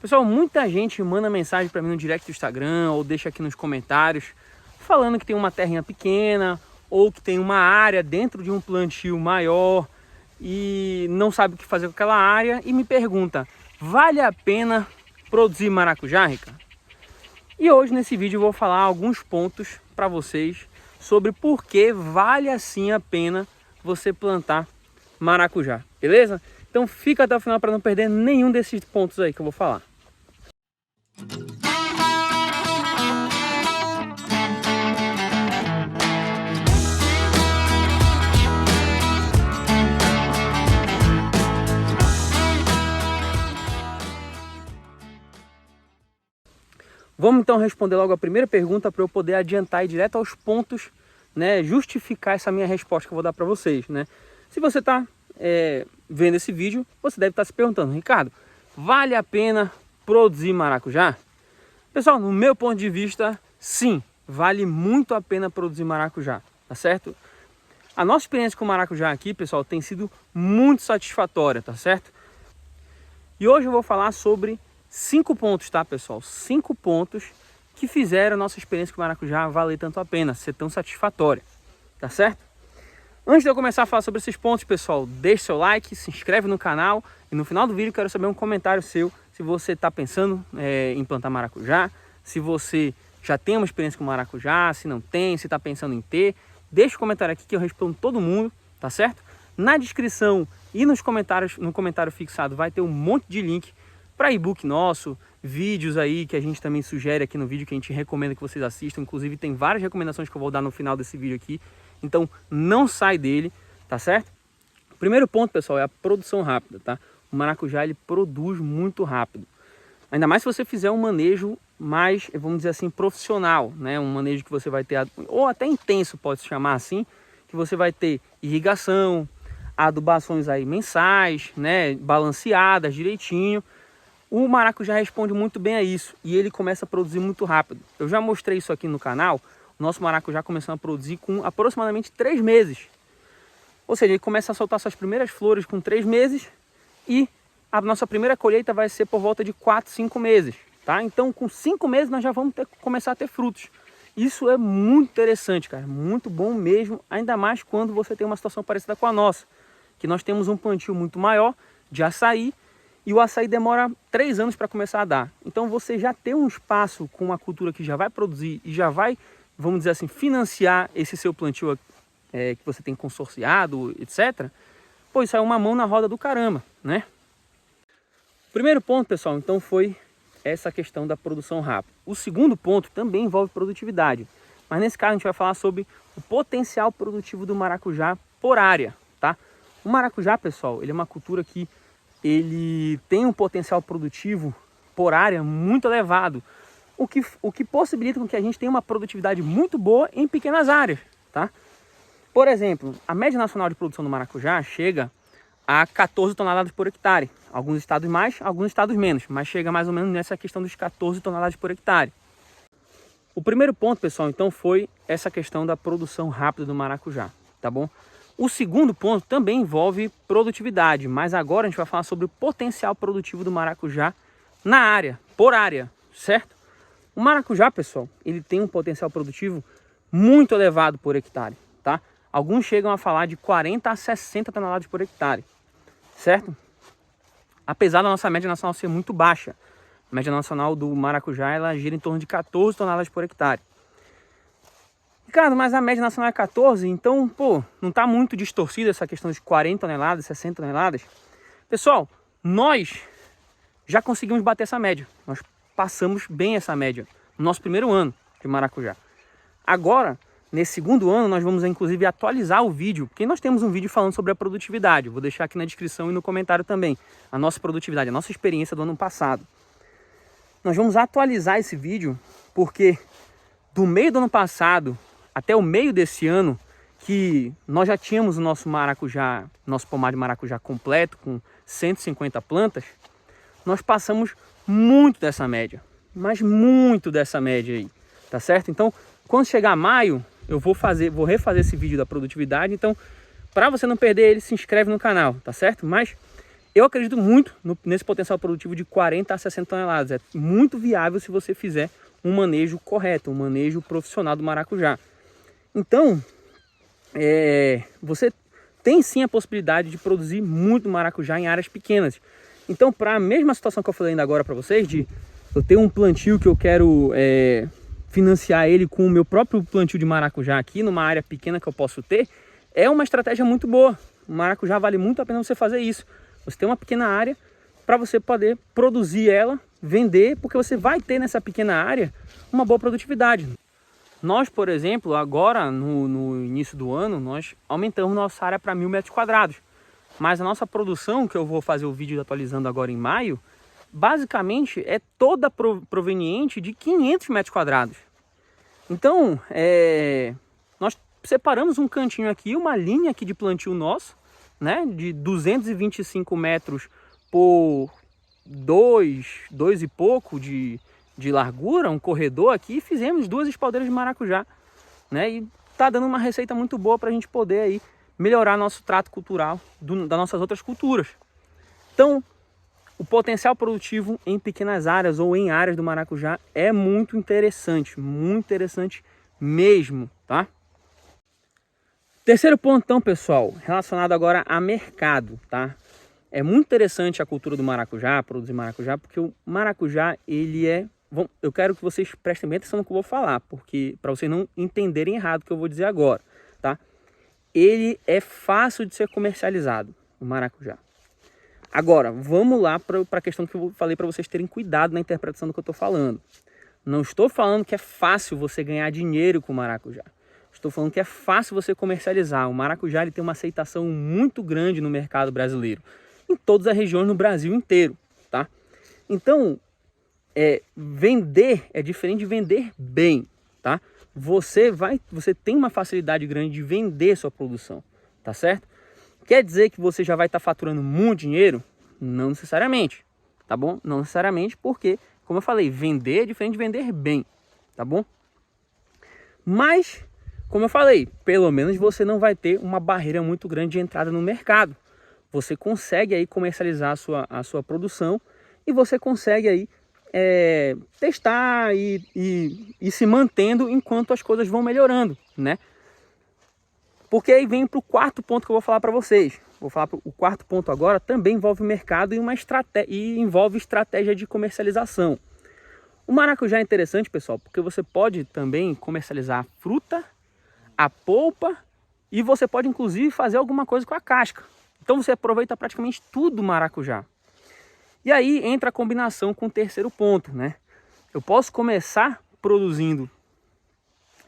Pessoal, muita gente manda mensagem para mim no direct do Instagram ou deixa aqui nos comentários falando que tem uma terrinha pequena ou que tem uma área dentro de um plantio maior e não sabe o que fazer com aquela área e me pergunta: vale a pena produzir maracujá, Ricardo? E hoje nesse vídeo eu vou falar alguns pontos para vocês sobre por que vale assim a pena você plantar maracujá, beleza? Então fica até o final para não perder nenhum desses pontos aí que eu vou falar. Vamos então responder logo a primeira pergunta para eu poder adiantar e direto aos pontos, né, justificar essa minha resposta que eu vou dar para vocês, né? Se você está vendo esse vídeo, você deve estar se perguntando: Ricardo, vale a pena produzir maracujá? Pessoal, no meu ponto de vista, sim, vale muito a pena produzir maracujá, tá certo? A nossa experiência com maracujá aqui, pessoal, tem sido muito satisfatória, tá certo? E hoje eu vou falar sobre 5 pontos, tá, pessoal? 5 pontos que fizeram a nossa experiência com maracujá valer tanto a pena, ser tão satisfatória, tá certo? Antes de eu começar a falar sobre esses pontos, pessoal, deixe seu like, se inscreve no canal e no final do vídeo eu quero saber um comentário seu, se você está pensando em plantar maracujá, se você já tem uma experiência com maracujá, se não tem, se está pensando em ter. Deixa um comentário aqui que eu respondo todo mundo, tá certo? Na descrição e nos comentários, no comentário fixado vai ter um monte de link para e-book nosso, vídeos aí que a gente também sugere aqui no vídeo, que a gente recomenda que vocês assistam. Inclusive tem várias recomendações que eu vou dar no final desse vídeo aqui, então não sai dele, tá certo? O primeiro ponto, pessoal, é a produção rápida, tá? O maracujá, ele produz muito rápido, ainda mais se você fizer um manejo mais, vamos dizer assim, profissional, né? Um manejo que você vai ter, ou até intenso, pode se chamar assim, que você vai ter irrigação, adubações aí mensais, né? Balanceadas direitinho. O maracujá responde muito bem a isso e ele começa a produzir muito rápido. Eu já mostrei isso aqui no canal. O nosso maracujá começou a produzir com aproximadamente 3 meses. Ou seja, ele começa a soltar suas primeiras flores com 3 meses e a nossa primeira colheita vai ser por volta de 4, 5 meses. Tá? Então, com 5 meses nós já vamos começar a ter frutos. Isso é muito interessante, cara. Muito bom mesmo, ainda mais quando você tem uma situação parecida com a nossa. Que nós temos um plantio muito maior de açaí. E o açaí demora 3 anos para começar a dar. Então você já tem um espaço com uma cultura que já vai produzir e já vai, vamos dizer assim, financiar esse seu plantio que você tem consorciado, etc. Pô, isso é uma mão na roda do caramba, né? O primeiro ponto, pessoal, então foi essa questão da produção rápida. O segundo ponto também envolve produtividade. Mas nesse caso a gente vai falar sobre o potencial produtivo do maracujá por área, tá? O maracujá, pessoal, ele é uma cultura que ele tem um potencial produtivo por área muito elevado, o que possibilita com que a gente tenha uma produtividade muito boa em pequenas áreas, tá? Por exemplo, a média nacional de produção do maracujá chega a 14 toneladas por hectare. Alguns estados mais, alguns estados menos, mas chega mais ou menos nessa questão dos 14 toneladas por hectare. O primeiro ponto, pessoal, então foi essa questão da produção rápida do maracujá, tá bom? O segundo ponto também envolve produtividade, mas agora a gente vai falar sobre o potencial produtivo do maracujá na área, por área, certo? O maracujá, pessoal, ele tem um potencial produtivo muito elevado por hectare, tá? Alguns chegam a falar de 40 a 60 toneladas por hectare, certo? Apesar da nossa média nacional ser muito baixa, a média nacional do maracujá, ela gira em torno de 14 toneladas por hectare. Ricardo, mas a média nacional é 14, então, pô, não está muito distorcida essa questão de 40 toneladas, 60 toneladas? Pessoal, nós já conseguimos bater essa média. Nós passamos bem essa média no nosso primeiro ano de maracujá. Agora, nesse segundo ano, nós vamos inclusive atualizar o vídeo, porque nós temos um vídeo falando sobre a produtividade. Vou deixar aqui na descrição e no comentário também a nossa produtividade, a nossa experiência do ano passado. Nós vamos atualizar esse vídeo, porque do meio do ano passado até o meio desse ano, que nós já tínhamos o nosso maracujá, nosso pomar de maracujá completo, com 150 plantas, nós passamos muito dessa média, mas muito dessa média aí, tá certo? Então, quando chegar maio, eu vou refazer esse vídeo da produtividade, então, para você não perder ele, se inscreve no canal, tá certo? Mas Eu acredito muito nesse potencial produtivo de 40 a 60 toneladas. É muito viável se você fizer um manejo correto, um manejo profissional do maracujá. Então, você tem sim a possibilidade de produzir muito maracujá em áreas pequenas. Então, para a mesma situação que eu falei ainda agora para vocês, de eu ter um plantio que eu quero financiar ele com o meu próprio plantio de maracujá aqui, numa área pequena que eu posso ter, é uma estratégia muito boa. O maracujá vale muito a pena você fazer isso. Você tem uma pequena área para você poder produzir ela, vender, porque você vai ter nessa pequena área uma boa produtividade. Nós, por exemplo, agora no início do ano, nós aumentamos nossa área para 1.000 metros quadrados. Mas a nossa produção, que eu vou fazer o vídeo atualizando agora em maio, basicamente é toda proveniente de 500 metros quadrados. Então, nós separamos um cantinho aqui, uma linha aqui de plantio nosso, né, de 225 metros por 2 e pouco de largura, um corredor aqui, e fizemos 2 espaldeiras de maracujá, né, e tá dando uma receita muito boa para a gente poder aí melhorar nosso trato cultural das nossas outras culturas. Então, o potencial produtivo em pequenas áreas ou em áreas do maracujá é muito interessante mesmo, tá? Terceiro ponto, então, pessoal, relacionado agora a mercado, tá? É muito interessante a cultura do maracujá, produzir maracujá, porque o maracujá, ele é... Eu quero que vocês prestem bem atenção no que eu vou falar, porque para vocês não entenderem errado o que eu vou dizer agora, tá? Ele é fácil de ser comercializado, o maracujá. Agora, vamos lá para a questão que eu falei para vocês terem cuidado na interpretação do que eu estou falando. Não estou falando que é fácil você ganhar dinheiro com o maracujá. Estou falando que é fácil você comercializar. O maracujá ele tem uma aceitação muito grande no mercado brasileiro, em todas as regiões no Brasil inteiro, tá? Então, vender é diferente de vender bem, tá? Você tem uma facilidade grande de vender sua produção, tá certo? Quer dizer que você já vai estar faturando muito dinheiro? Não necessariamente, tá bom? Não necessariamente porque, como eu falei, vender é diferente de vender bem, tá bom? Mas, como eu falei, pelo menos você não vai ter uma barreira muito grande de entrada no mercado. Você consegue aí comercializar a sua produção e você consegue aí testar e se mantendo enquanto as coisas vão melhorando, né? Porque aí vem para o quarto ponto que eu vou falar para vocês. O quarto ponto agora também envolve o mercado e envolve estratégia de comercialização. O maracujá é interessante, pessoal, porque você pode também comercializar a fruta, a polpa e você pode inclusive fazer alguma coisa com a casca. Então você aproveita praticamente tudo do maracujá. E aí entra a combinação com o terceiro ponto, né? Eu posso começar produzindo.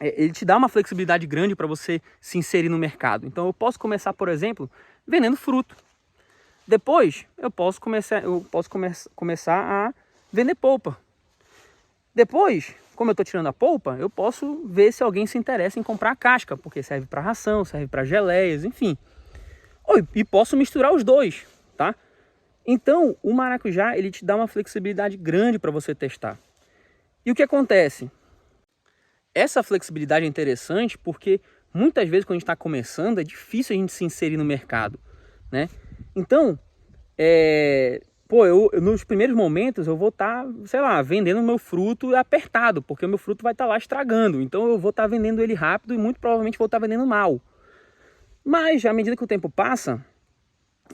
Ele te dá uma flexibilidade grande para você se inserir no mercado. Então eu posso começar, por exemplo, vendendo fruto. Depois eu posso começar a vender polpa. Depois, como eu estou tirando a polpa, eu posso ver se alguém se interessa em comprar a casca, porque serve para ração, serve para geleias, enfim. E posso misturar os dois, tá? Então, o maracujá, ele te dá uma flexibilidade grande para você testar. E o que acontece? Essa flexibilidade é interessante porque muitas vezes quando a gente está começando é difícil a gente se inserir no mercado, né? Então, nos primeiros momentos eu vou estar, sei lá, vendendo meu fruto apertado, porque o meu fruto vai estar lá estragando. Então eu vou estar vendendo ele rápido e muito provavelmente vou estar vendendo mal. Mas à medida que o tempo passa,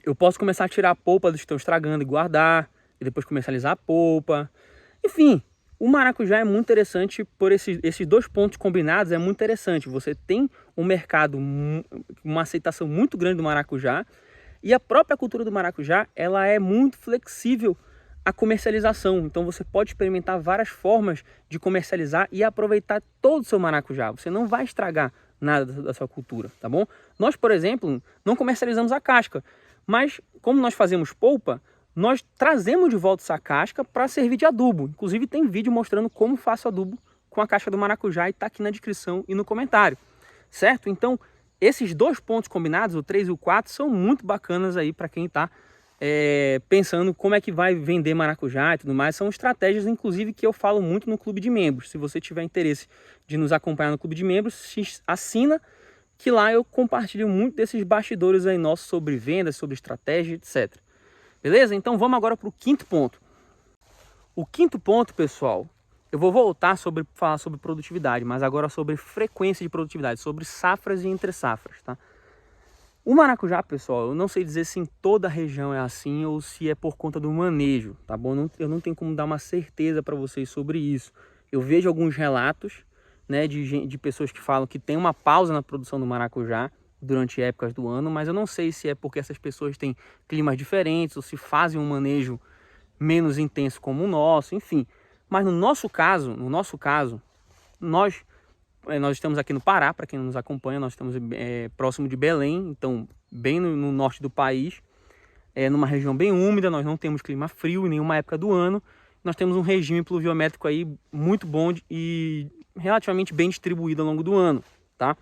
eu posso começar a tirar a polpa dos que estão estragando e guardar, e depois comercializar a polpa. Enfim, o maracujá é muito interessante por esses dois pontos combinados, é muito interessante. Você tem um mercado, uma aceitação muito grande do maracujá, e a própria cultura do maracujá, ela é muito flexível à comercialização. Então você pode experimentar várias formas de comercializar e aproveitar todo o seu maracujá. Você não vai estragar nada da sua cultura, tá bom? Nós, por exemplo, não comercializamos a casca, mas como nós fazemos polpa, nós trazemos de volta essa casca para servir de adubo. Inclusive tem vídeo mostrando como faço adubo com a casca do maracujá e está aqui na descrição e no comentário, certo? Então, esses dois pontos combinados, o 3 e o 4, são muito bacanas aí para quem está pensando como é que vai vender maracujá e tudo mais. São estratégias, inclusive, que eu falo muito no Clube de Membros. Se você tiver interesse de nos acompanhar no Clube de Membros, assina, que lá eu compartilho muito desses bastidores aí nossos sobre vendas, sobre estratégia, etc. Beleza? Então vamos agora para o quinto ponto. O quinto ponto, pessoal, eu vou voltar falar sobre produtividade, mas agora sobre frequência de produtividade, sobre safras e entre safras, tá? O maracujá, pessoal, eu não sei dizer se em toda a região é assim ou se é por conta do manejo, tá bom? Eu não tenho como dar uma certeza para vocês sobre isso. Eu vejo alguns relatos, né, de pessoas que falam que tem uma pausa na produção do maracujá durante épocas do ano, mas eu não sei se é porque essas pessoas têm climas diferentes ou se fazem um manejo menos intenso como o nosso, enfim. Mas no nosso caso, nós estamos aqui no Pará, para quem não nos acompanha, nós estamos próximo de Belém, então bem no norte do país, numa região bem úmida, nós não temos clima frio em nenhuma época do ano, nós temos um regime pluviométrico aí muito bom e relativamente bem distribuído ao longo do ano, tá?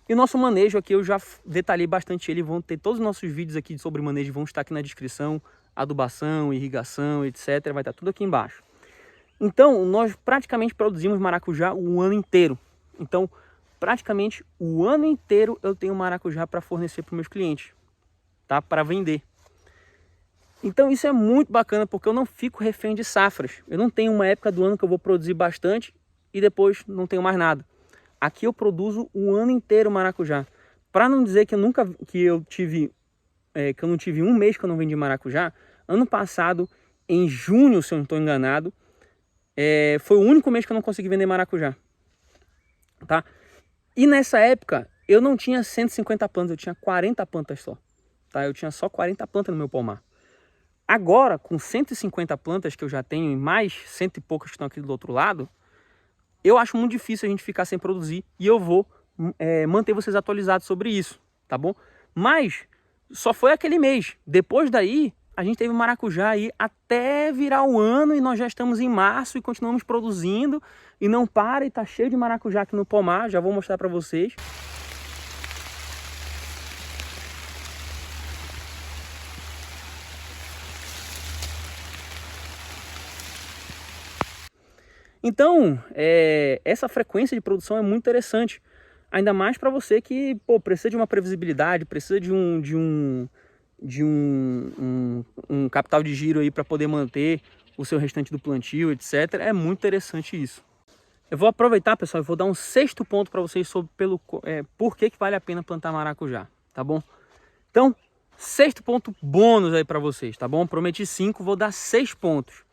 E o nosso manejo aqui eu já detalhei bastante ele, vão ter todos os nossos vídeos aqui sobre manejo, vão estar aqui na descrição, adubação, irrigação, etc, vai estar tudo aqui embaixo. Então, nós praticamente produzimos maracujá o ano inteiro. Então, praticamente o ano inteiro eu tenho maracujá para fornecer para os meus clientes, tá? Para vender. Então, isso é muito bacana porque eu não fico refém de safras. Eu não tenho uma época do ano que eu vou produzir bastante e depois não tenho mais nada. Aqui eu produzo o ano inteiro maracujá. Para não dizer que eu não tive um mês que eu não vendi maracujá, ano passado, em junho, se eu não estou enganado, foi o único mês que eu não consegui vender maracujá, tá? E nessa época eu não tinha 150 plantas, eu tinha 40 plantas só, tá? Eu tinha só 40 plantas no meu pomar. Agora, com 150 plantas que eu já tenho e mais cento e poucas que estão aqui do outro lado, eu acho muito difícil a gente ficar sem produzir e eu vou manter vocês atualizados sobre isso, tá bom? Mas só foi aquele mês. Depois daí, a gente teve maracujá aí até virar o ano e nós já estamos em março e continuamos produzindo e não para e tá cheio de maracujá aqui no pomar, já vou mostrar para vocês. Então, essa frequência de produção é muito interessante, ainda mais para você que precisa de uma previsibilidade, precisa de um capital de giro aí para poder manter o seu restante do plantio, etc. É muito interessante isso. Eu vou aproveitar, pessoal, e vou dar um sexto ponto para vocês sobre por que vale a pena plantar maracujá, tá bom? Então, sexto ponto bônus aí para vocês, tá bom? Prometi 5, vou dar 6 pontos.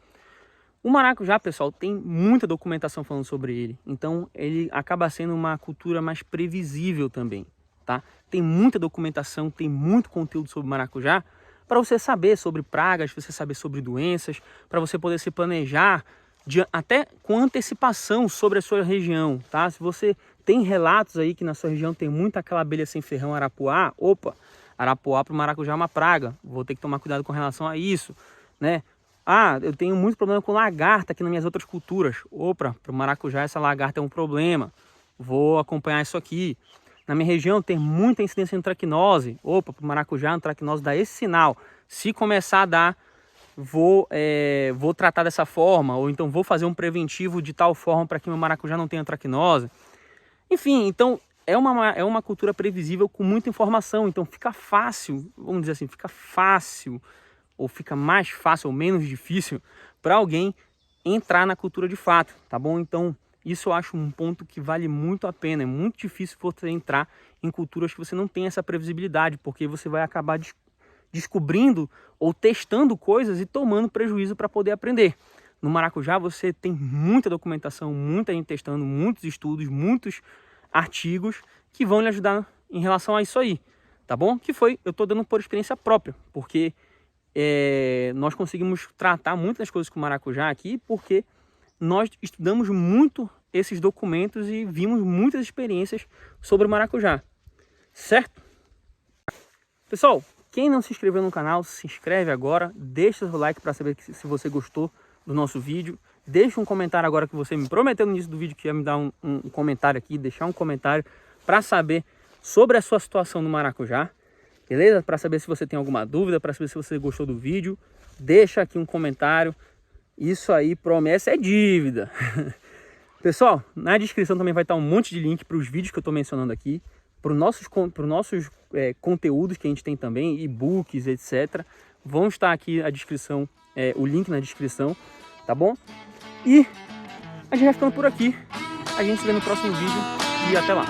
O maracujá, pessoal, tem muita documentação falando sobre ele, então ele acaba sendo uma cultura mais previsível também, tá? Tem muita documentação, tem muito conteúdo sobre maracujá para você saber sobre pragas, você saber sobre doenças, para você poder se planejar até com antecipação sobre a sua região, tá? Se você tem relatos aí que na sua região tem muita aquela abelha sem ferrão, arapuá, arapuá para o maracujá é uma praga, vou ter que tomar cuidado com relação a isso, né? Ah, eu tenho muito problema com lagarta aqui nas minhas outras culturas. Para o maracujá essa lagarta é um problema. Vou acompanhar isso aqui. Na minha região tem muita incidência de antracnose. Para o maracujá a antracnose dá esse sinal. Se começar a dar, vou tratar dessa forma. Ou então vou fazer um preventivo de tal forma para que meu maracujá não tenha antracnose. Enfim, então é uma cultura previsível com muita informação. Então fica fácil, vamos dizer assim, fica fácil ou fica mais fácil ou menos difícil para alguém entrar na cultura de fato, tá bom? Então, isso eu acho um ponto que vale muito a pena. É muito difícil você entrar em culturas que você não tem essa previsibilidade, porque você vai acabar descobrindo ou testando coisas e tomando prejuízo para poder aprender. No maracujá você tem muita documentação, muita gente testando, muitos estudos, muitos artigos que vão lhe ajudar em relação a isso aí, tá bom? Eu estou dando por experiência própria, porque nós conseguimos tratar muitas coisas com o maracujá aqui porque nós estudamos muito esses documentos e vimos muitas experiências sobre o maracujá, certo? Pessoal, quem não se inscreveu no canal, se inscreve agora, deixa o like para saber se você gostou do nosso vídeo, deixa um comentário agora que você me prometeu no início do vídeo que ia me dar um comentário aqui, deixar um comentário para saber sobre a sua situação no maracujá. Beleza? Para saber se você tem alguma dúvida, para saber se você gostou do vídeo, deixa aqui um comentário. Isso aí, promessa é dívida. Pessoal, na descrição também vai estar um monte de link para os vídeos que eu estou mencionando aqui, para os nossos conteúdos que a gente tem também, e-books, etc. vão estar aqui a descrição, o link na descrição, tá bom? E a gente vai ficando por aqui. A gente se vê no próximo vídeo e até lá.